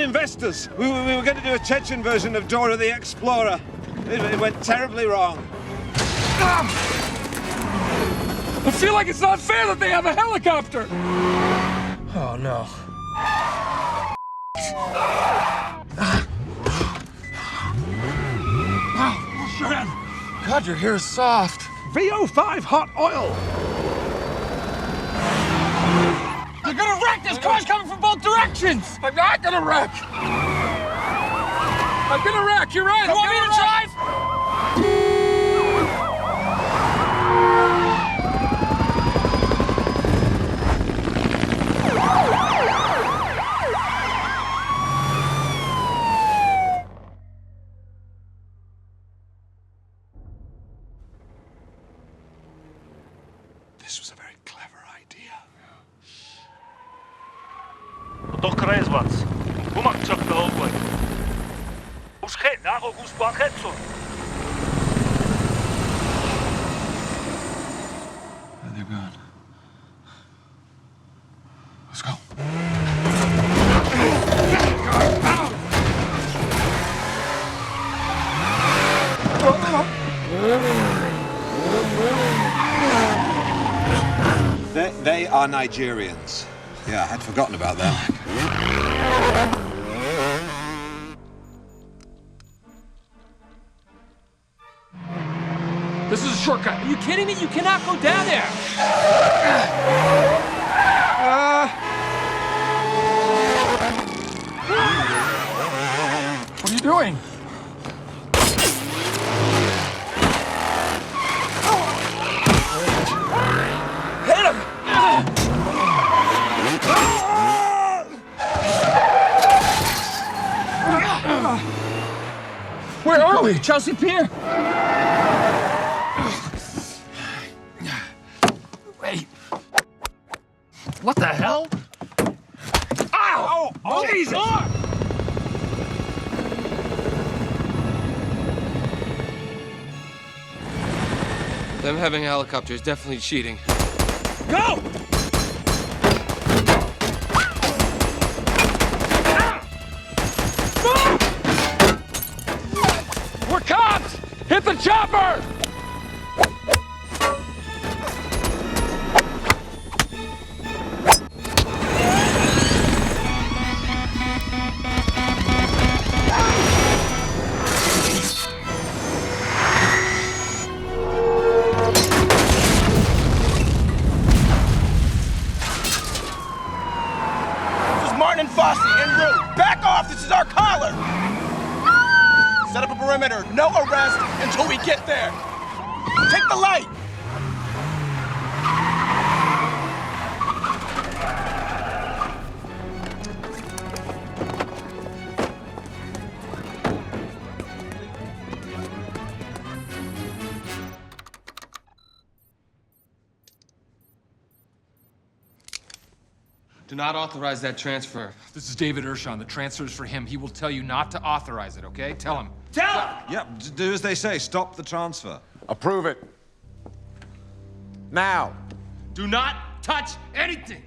investors. We were going to do a Chechen version of Dora the Explorer. It went terribly wrong. I feel like it's not fair that they have a helicopter! Oh, no. Oh, Sharon! God, your hair is soft. VO5 hot oil! You're gonna wreck! This car's coming from both directions! I'm not gonna wreck! I'm gonna wreck, you're right! You want me to drive? This was a very clever idea. To kresvac. Umakčak to oblek. Už het, náho už bakhetson. They're gone. Let's go. They are Nigerians. Yeah, I had forgotten about them. This is a shortcut. Are you kidding me? You cannot go down there. What are you doing? Hit him! Where are we? Chelsea Pier? Wait. What the hell? Ow! Oh, Jesus! Them having a helicopter is definitely cheating. Go! We're cops! Hit the chopper! Set up a perimeter, no arrest until we get there. Take the light! Do not authorize that transfer. This is David Ershon. The transfer is for him. He will tell you not to authorize it, okay? Tell him. Tell him! Yeah, do as they say. Stop the transfer. Approve it. Now. Do not touch anything!